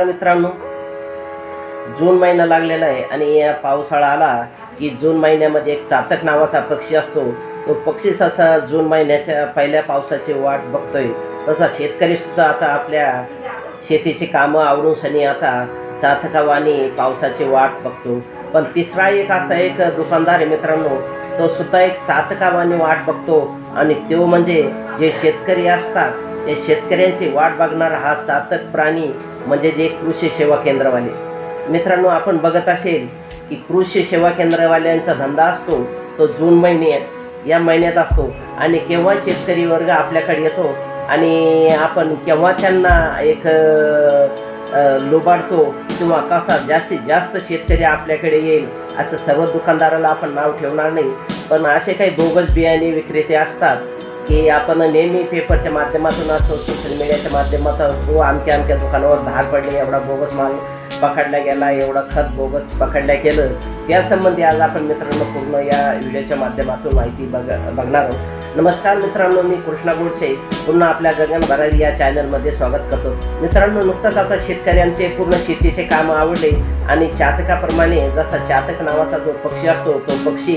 मित्रांनो, जून महिना लागलेला आहे आणि या पावसाळा आला की जून महिन्यामध्ये एक चातक नावाचा पक्षी असतो. तो पक्षी जसा जून महिन्याच्या पहिल्या पावसाची वाट बघतोय, तसा शेतकरी सुद्धा आता आपल्या शेतीची कामं आवरून सनी आता चातकावानी पावसाची वाट बघतो. पण तिसरा एक असा एक दुकानदार आहे मित्रांनो, तो सुद्धा एक चातकावानी वाट बघतो आणि तो म्हणजे जे शेतकरी असतात, ते शेतकऱ्यांची वाट बघणारा हा चातक प्राणी म्हणजे जे कृषी सेवा केंद्रवाले. मित्रांनो, आपण बघत असेल की कृषी सेवा केंद्रवाल्यांचा धंदा असतो तो जून या महिन्यात असतो आणि केव्हा शेतकरी वर्ग आपल्याकडे येतो आणि आपण केव्हा त्यांना एक लुबाडतो किंवा कसा जास्तीत जास्त शेतकरी आपल्याकडे येईल असं सर्व दुकानदाराला आपण नाव ठेवणार नाही. पण असे काही बोगस बियाणे विक्रेते असतात की आपण नेहमी पेपरच्या माध्यमातून असतो, सोशल मीडियाच्या माध्यमातून तो अमक्या दुकानावर धार पडले, एवढा बोगस माल पकडला गेला, एवढं खत बोगस पकडल्या गेलं, त्यासंबंधी आज आपण मित्रांनो पूर्ण या व्हिडिओच्या माध्यमातून माहिती बघणार आहोत. नमस्कार मित्रांनो, मी कृष्णा गोडसे पुन्हा आपल्या गगन भरारी या चॅनलमध्ये स्वागत करतो. मित्रांनो, नुकताच आता शेतकऱ्यांचे पूर्ण शेतीचे काम आवडले आणि चातकाप्रमाणे जसा चातक नावाचा जो पक्षी असतो तो पक्षी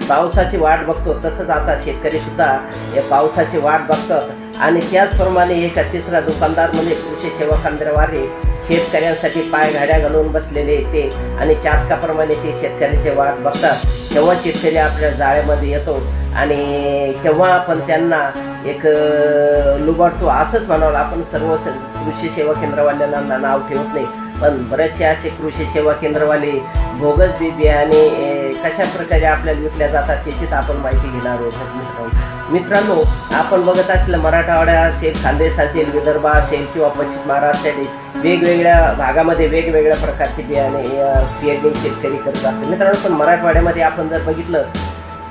पावसाची वाट बघतो, तसंच आता शेतकरी सुद्धा या पावसाची वाट बघतात आणि त्याचप्रमाणे एक तिसरा दुकानदार म्हणजे कृषी सेवा केंद्रवाले शेतकऱ्यांसाठी पाय घाड्या घालून बसलेले ते आणि चातकाप्रमाणे ते शेतकऱ्याची वाट बघतात केव्हा शेतकरी आपल्या जाळ्यामध्ये येतो आणि केव्हा आपण त्यांना एक लुबाडतो असंच म्हणावं. आपण सर्व कृषी सेवा केंद्रवाल्यांना नाव ठेवत नाही, पण बरेचसे असे कृषी सेवा केंद्रवाले बोगस बियाणे कशा प्रकारे आपल्याला विकल्या जातात त्याचीच आपण माहिती घेणार आहोत. मित्रांनो, आपण बघत असलेलं मराठवाडा असेल, खानदेश असेल, विदर्भ असेल किंवा पश्चिम महाराष्ट्र असेल, वेगवेगळ्या भागामध्ये वेगवेगळ्या प्रकारचे बियाणे पेरणी शेतकरी करत असतात. मित्रांनो, पण मराठवाड्यामध्ये आपण जर बघितलं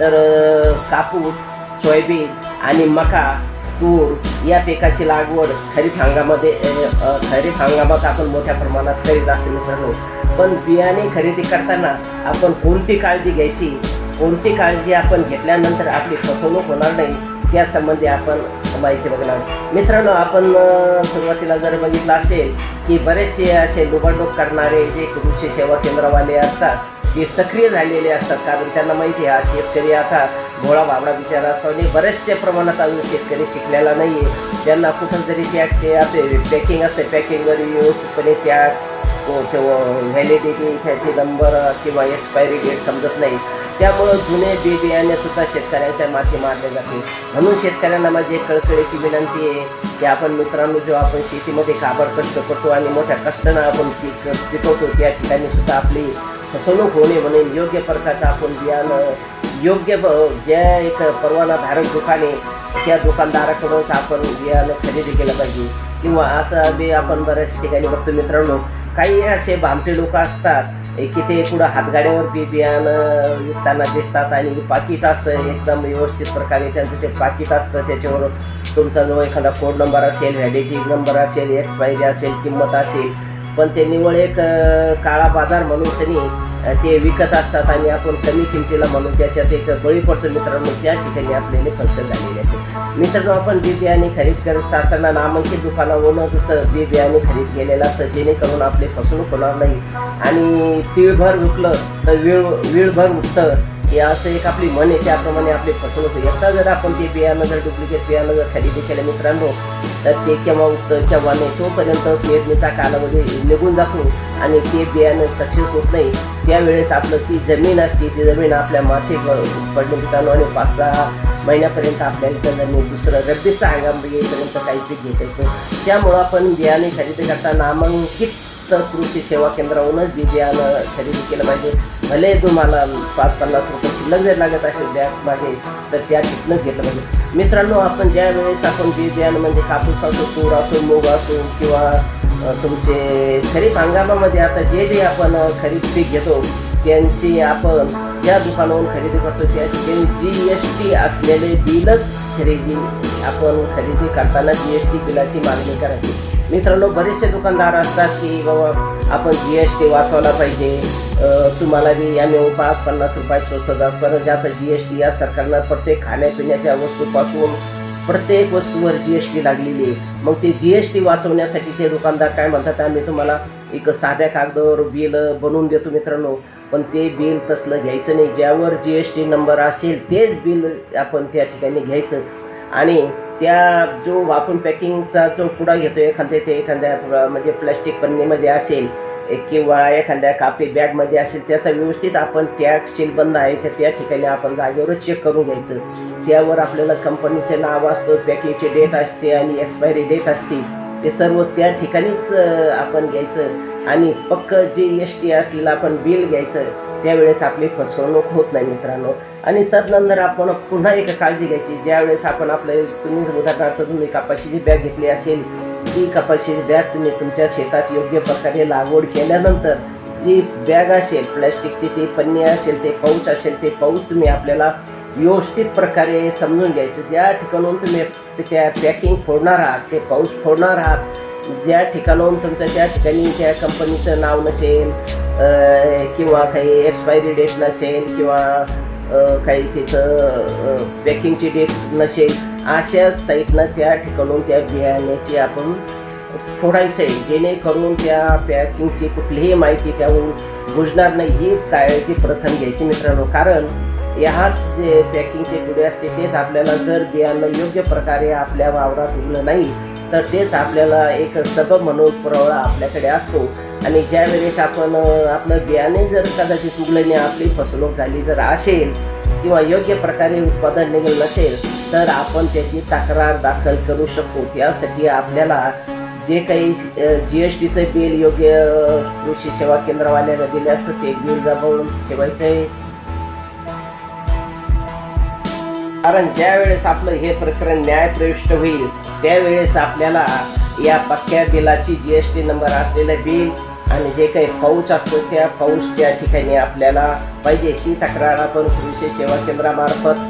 तर कापूस, सोयाबीन आणि मका, तूर या पिकाची लागवड खरीप हंगामात आपण मोठ्या प्रमाणात करीत असतो. मित्रांनो, पण बियाणे खरेदी करताना आपण कोणती काळजी घ्यायची, कोणती काळजी आपण घेतल्यानंतर आपली फसवणूक होणार नाही त्यासंबंधी आपण माहिती बघणार. मित्रांनो, आपण सुरुवातीला जर बघितलं असेल की बरेचसे असे लुबाडणूक करणारे जे कृषी सेवा केंद्रवाले असतात ते सक्रिय झालेले असतात, कारण त्यांना माहिती आहे हा शेतकरी आता भोळा भाबडा बिचारा असतो आणि बऱ्याचशा प्रमाणात अजून शेतकरी शिकलेला नाही आहे. त्यांना कुठं जरी पॅकिंग असते, पॅकिंगवर व्यवस्थितपणे त्या व्हॅलिडिटी त्याची नंबर किंवा एक्सपायरी डेट समजत नाही, त्यामुळं जुने बियाणे सुद्धा शेतकऱ्यांच्या माथी मारले जाते. म्हणून शेतकऱ्यांना माझी एक कळकळीची विनंती आहे की आपण मित्रांनो, जेव्हा आपण शेतीमध्ये काबड कष्ट करतो आणि मोठ्या कष्टानं आपण पिकवतो त्या ठिकाणी सुद्धा आपली फसवणूक होणे म्हणून योग्य प्रकारचं आपण बियाणं योग्य ज्या एक परवानाधारक दुकाने त्या दुकानदाराकडूनच आपण बियाणं खरेदी केलं पाहिजे. किंवा असं बी आपण बऱ्याच ठिकाणी बघतो मित्रांनो, काही असे भामटे लोक असतात की ते पुढं हातगाड्यावर बियाणं विकताना दिसतात आणि पाकिट असतं एकदम व्यवस्थित प्रकारे त्यांचं ते पाकिट असतं, त्याच्यावर तुमचा जो एखादा कोड नंबर असेल, व्हॅलिडिटी नंबर असेल, एक्सपायरी असेल, किंमत असेल, पण ते निवळ एक काळा बाजार म्हणून त्यांनी ते विकत असतात आणि आपण कमी किमतीला म्हणून त्याच्यात एक बळी पडतो. मित्रांनो, त्या ठिकाणी आपल्याला फसवणूक झालेली असते. मित्रांनो, आपण बियाणे खरेदी करत असताना नामांकित दुकानावरूनच बियाणे खरेदी केलेलं असतं, जेणेकरून आपली फसवणूक होणार नाही आणि तीळभर विकलं तर वीळभर उठतं हे असं एक आपली मन आहे, त्याप्रमाणे आपली फसवणूक होईल. आता जर आपण ते बियाणं जर डुप्लिकेट बियाणं जर खरेदी केलं मित्रांनो, तर ते केव्हा उठतं केव्हा नाही, तोपर्यंत पेरणीचा कालावधी निघून जातो आणि ते बियाणं सक्सेस होत नाही. त्यावेळेस आपलं ती जमीन असते, ती जमीन आपल्या माथी पडणे मित्रांनो आणि 5-6 महिन्यापर्यंत आपल्याला जमीन दुसरं रब्बीचा हंगाम येईपर्यंत काही पीक घेता येतो. त्यामुळं आपण बियाणे खरेदी करताना नामांकित कृषी सेवा केंद्रावरूनच बियाणं खरेदी केलं पाहिजे. भले तुम्हाला 5-50 रुपये शिल्लक जर लागत असेल बॅग मागे तर त्या ठिकाणच घेतलं पाहिजे. मित्रांनो, आपण ज्या वेळेस आपण बियाणं म्हणजे कापूस असो, तूर असो, मूग असो किंवा तुमचे खरीप हंगामामध्ये आता जे आपण खरीप पीक घेतो त्यांची आपण ज्या दुकानावरून खरेदी करतो त्या ठिकाणी GST असलेले बिलच आपण खरेदी करताना GST बिलाची मागणी करायची. मित्रांनो, बरेचसे दुकानदार असतात की बाबा आपण GST वाचवला पाहिजे, तुम्हाला बी आम्ही 5-50 रुपये स्वस्त जात, पण ज्याचा GST या सरकारनं प्रत्येक खाण्यापिण्याच्या वस्तूपासून प्रत्येक वस्तूवर GST लागलेली आहे. मग ते GST वाचवण्यासाठी ते दुकानदार काय म्हणतात, आम्ही तुम्हाला एक साध्या कागदावर बिल बनवून देतो मित्रांनो, पण ते बिल तसलं घ्यायचं नाही. ज्यावर GST नंबर असेल तेच बिल आपण त्या ठिकाणी घ्यायचं. आणि त्या जो आपण पॅकिंगचा जो पुडा घेतो एखाद्या म्हणजे प्लॅस्टिक पन्नीमध्ये असेल किंवा एखाद्या कापडी बॅगमध्ये असेल, त्याचा व्यवस्थित आपण टॅग सीलबंद आहे की त्या ठिकाणी आपण जागेवरच चेक करून घ्यायचं. त्यावर आपल्याला कंपनीचं नाव असतं, पॅकिंगची डेट असते आणि एक्सपायरी डेट असते. ते सर्व त्या ठिकाणीच आपण घ्यायचं आणि पक्क GST असलेलं आपण बिल घ्यायचं. त्यावेळेस आपली फसवणूक होत नाही मित्रांनो. आणि तदनंतर आपण पुन्हा एक काळजी घ्यायची. ज्यावेळेस आपण तुम्ही उदाहरणार्थ तुम्ही कपाशीची बॅग घेतली असेल, ती कपाशीची बॅग तुम्ही तुमच्या शेतात योग्य प्रकारे लागवड केल्यानंतर जी बॅग असेल प्लॅस्टिकची, ती पन्नी असेल, ते पाऊच असेल, ते पाऊच तुम्ही आपल्याला व्यवस्थित प्रकारे समजून घ्यायचं. ज्या ठिकाणून तुम्ही त्या पॅकिंग फोडणार आहात, ते पाऊच फोडणार आहात, ज्या ठिकाणून तुमचं त्या ठिकाणी त्या कंपनीचं नाव नसेल किंवा काही एक्सपायरी डेट नसेल किंवा काही तिचं पॅकिंगची डेट नसेल, अशा साईटनं त्या ठिकाणून त्या बियाण्याची आपण फोडायचं आहे, जेणेकरून त्या पॅकिंगची कुठलीही माहिती त्याहून बुजणार नाही. ही काळजी प्रथम घ्यायची मित्रांनो. कारण ह्याच जे पॅकिंगचे पुढे असते तेच आपल्याला जर बियाणं योग्य प्रकारे आपल्या वावरात उगलं नाही तर तेच आपल्याला एक सबब म्हणून पुरवठा आपल्याकडे असतो. आणि ज्या वेळेस आपण आपलं बियाणे जर कदाचित उगलं नाही, आपली फसवणूक झाली जर असेल किंवा योग्य प्रकारे उत्पादन निघालं नसेल, तर आपण त्याची तक्रार दाखल करू शकतो. त्यासाठी आपल्याला जे काही GSTचं बिल योग्य कृषी सेवा केंद्रवाल्याला दिले असतं ते बिल जमवून ठेवायचं आहे. कारण ज्या वेळेस आपलं हे प्रकरण न्यायप्रविष्ट होईल त्यावेळेस आपल्याला या पक्क्या बिलाची GST नंबर असलेलं बिल आणि जे काही पाऊच असतं त्या पाऊच त्या ठिकाणी आपल्याला पाहिजे. ती तक्रार आपण कृषी सेवा केंद्रामार्फत,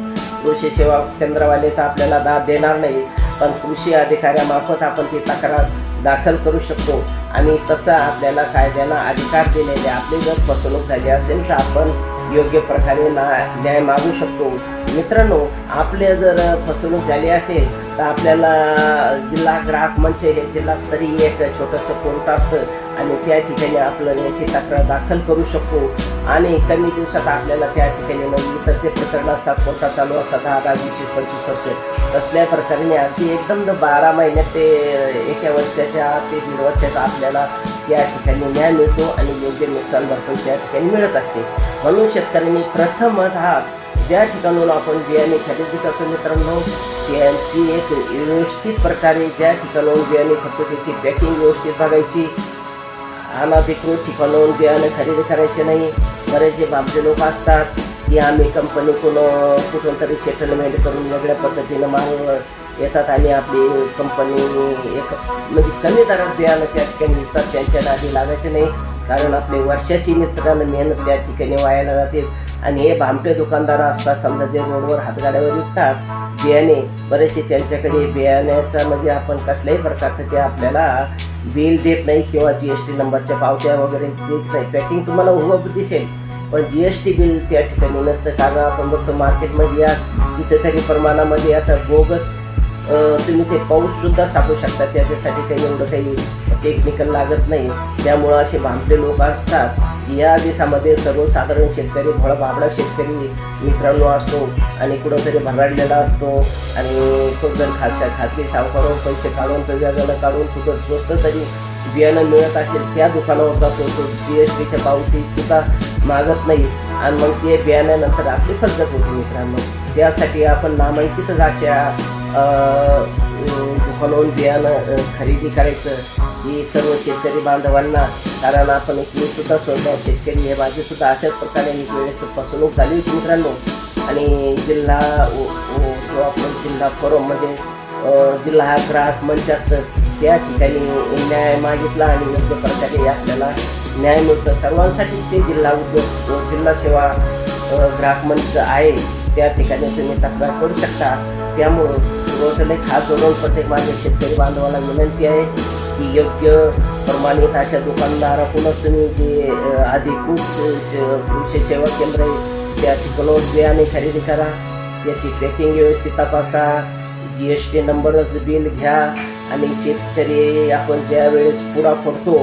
कृषी सेवा केंद्रवाले तर आपल्याला दाद देणार नाही, पण कृषी अधिकाऱ्यामार्फत आपण ती तक्रार दाखल करू शकतो. आणि तसा आपल्याला कायद्याला अधिकार दिलेले. आपली जर फसवणूक झाली असेल तर आपण योग्य प्रकारे न्याय मागू शकतो. मित्रांनो, आपले जर फसवणूक झाली असेल तर आपल्याला जिल्हा ग्राहक मंच हे जिल्हास्तरीय एक छोटंसं कोर्ट असतं आणि त्या ठिकाणी आपलं याची तक्रार दाखल करू शकतो. आणि कमी दिवसात आपल्याला त्या ठिकाणी तर ते प्रकरण असतात, कोर्टात चालू असतात 10, 20, 25 वर्ष. तसल्या प्रकारे अगदी एकदम 12 महिन्यात ते 1 वर्षाच्या ते 1.5 वर्षाचा आपल्याला त्या ठिकाणी न्याय मिळतो आणि योग्य नुकसान भरपाई त्या ठिकाणी मिळत असते. म्हणून शेतकऱ्यांनी प्रथमतः ज्या ठिकाणून आपण बियाणे खरेदी करतो मित्रांनो, त्यांची एक व्यवस्थित प्रकारे ज्या ठिकाणून बियाणे खरेदी त्याची पॅकिंग व्यवस्थित बघायची. अनधिकृत ठिकाणून बियाणे खरेदी करायचे नाही. बरेचसे भामटे लोक असतात की आम्ही कुठून तरी सेटलमेंट करून वेगळ्या पद्धतीनं माल येतात आणि आपली कंपनी एक म्हणजे कमी दरात बियाणं त्या ठिकाणी विकतात. त्यांच्या नादी लागायचे नाही, कारण आपली वर्षाची मित्रांनो मेहनत त्या ठिकाणी वायाला जाते. आणि हे भामटे दुकानदार असतात समजा, जे रोडवर हातगाड्यावर विकतात बियाणे, बरेचसे त्यांच्याकडे बियाण्याचा म्हणजे आपण कसल्याही प्रकारचं ते आपल्याला बिल देत नाही किंवा GST नंबरच्या पावत्या वगैरे देत नाही. पॅकिंग तुम्हाला उभं दिसेल पण GST बिल त्या ठिकाणी नसतं. कारण आपण बघतो मार्केटमध्ये या कितीतरी प्रमाणामध्ये याचा बोगस तुम्ही ते पाऊससुद्धा सापडू शकता. त्याच्यासाठी काही एवढं काही टेक्निकल लागत नाही. त्यामुळं असे भामटे लोक असतात. या देशामध्ये सर्वसाधारण शेतकरी, भोळाभाबडा शेतकरी मित्रांनो असतो आणि कुठंतरी भरडलेला असतो आणि खूप जण खाजगी सावकारून पैसे काढून व्याजाला काढून खूपच स्वस्त तरी बियाणं मिळत असेल त्या दुकानावर जातो. तो GSTच्या पावतीसुद्धा मागत नाही आणि मग ते बियाण्यानंतर आपली फसगत होती मित्रांनो. त्यासाठी आपण नामांकितच अशा दुकानावरून बियाणं खरेदी करायचं ही सर्व शेतकरी बांधवांना. कारण आपण मी सुद्धा स्वतः शेतकरी हे माझीसुद्धा अशाच प्रकारे एक वेळेस फसवणूक झाली होती मित्रांनो. आणि जिल्हा जो आपण जिल्हा फोरम म्हणजे जिल्हा ग्राहक मंच असतं त्या ठिकाणी न्याय मागितला आणि योग्य प्रकारे आपल्याला न्याय मिळतं. सर्वांसाठी ते जिल्हा सेवा ग्राहक मंच आहे, त्या ठिकाणी तुम्ही तक्रार करू शकता. त्यामुळं सुरुवातीला हात जोडून प्रत्येक माझ्या शेतकरी बांधवाला विनंती आहे की योग्य प्रमाणित अशा दुकानदाराकडूनच तुम्ही जे अधिकृत कृषी सेवा केंद्र आहे त्या ठिकाणून बियाणे खरेदी करा. त्याची पॅकिंग व्यवस्थित तपासा, GST नंबरच बिल घ्या. आणि शेतकरी आपण ज्या वेळेस पुडा फोडतो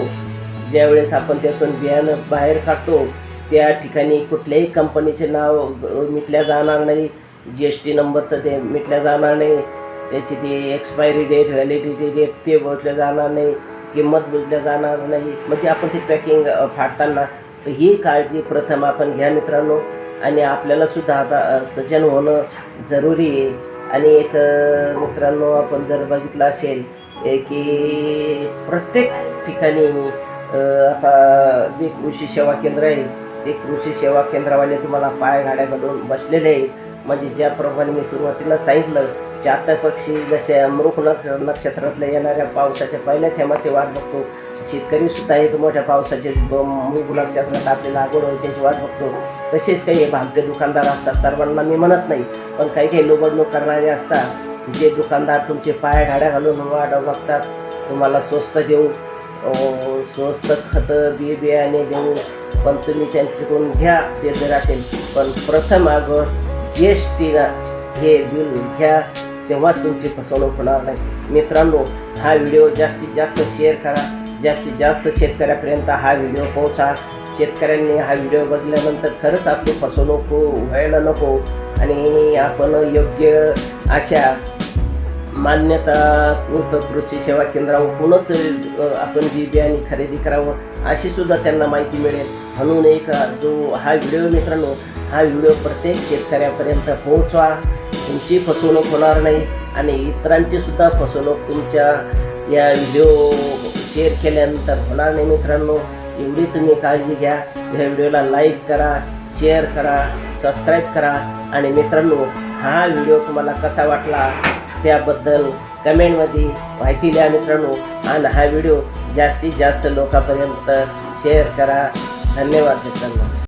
ज्यावेळेस आपण त्यातून बियाणं बाहेर काढतो त्या ठिकाणी कुठल्याही कंपनीचे नाव मिटल्या जाणार नाही, GST नंबरचं ते मिटल्या जाणार नाही, त्याची ती एक्सपायरी डेट व्हॅलिडिटी डेट ते बोलल्या जाणार नाही, किंमत बुजल्या जाणार नाही. म्हणजे आपण ती पॅकिंग फाडताना तर ही काळजी प्रथम आपण घ्या मित्रांनो. आणि आपल्यालासुद्धा आता सज्जन होणं जरुरी आहे. आणि एक मित्रांनो आपण जर बघितलं असेल की प्रत्येक ठिकाणी आता जे कृषी सेवा केंद्र आहे ते कृषी सेवा केंद्रवाले तुम्हाला पायघाड्या घालून बसलेले आहे. म्हणजे ज्याप्रमाणे मी सुरुवातीला सांगितलं चातर पक्षी जसे मृग नक्षत्रातल्या येणाऱ्या पावसाच्या पहिल्या थेंबाची वाट बघतो, शेतकरीसुद्धा एक मोठ्या पावसाचे मृग नक्षत्रात आपली लागवड होईल त्याची वाट बघतो. तसेच काही भामटे दुकानदार असतात, सर्वांना मी म्हणत नाही, पण काही काही लुबाडणूक करणारे असतात जे दुकानदार तुमचे पायघाड्या घालून वाट बघतात, तुम्हाला स्वस्त देऊ, स्वस्त खतं बियाणे देऊ, पण तुम्ही त्यांच्याकडून घ्या ते जर असेल, पण प्रथम अगोदर GST हे बिल घ्या, तेव्हाच तुमची फसवणूक होणार नाही. मित्रांनो, हा व्हिडिओ जास्तीत जास्त शेअर करा, जास्तीत जास्त शेतकऱ्यापर्यंत हा व्हिडिओ पोहोचा. शेतकऱ्यांनी हा व्हिडिओ बघितल्यानंतर खरंच आपली फसवणूक व्हायला नको आणि आपण योग्य अशा मान्यताकृत कृषी सेवा केंद्रावरूनच आपण बी बियाणे खरेदी करावं अशी सुद्धा त्यांना माहिती मिळेल. म्हणून एक जो हा व्हिडिओ मित्रांनो, हा व्हिडिओ प्रत्येक शेतकऱ्यापर्यंत पोहोचवा. तुमची फसवणूक होणार नाही आणि इतरांची सुद्धा फसवणूक तुमच्या या व्हिडिओ शेअर केल्यानंतर होणार नाही. मित्रांनो, एवढी तुम्ही काळजी घ्या. या व्हिडिओला लाईक करा, शेअर करा, सबस्क्राईब करा आणि मित्रांनो, हा व्हिडिओ तुम्हाला कसा वाटला त्याबद्दल कमेंटमध्ये माहिती द्या मित्रांनो. आणि हा व्हिडिओ जास्तीत जास्त लोकांपर्यंत शेअर करा. धन्यवाद मित्रांनो.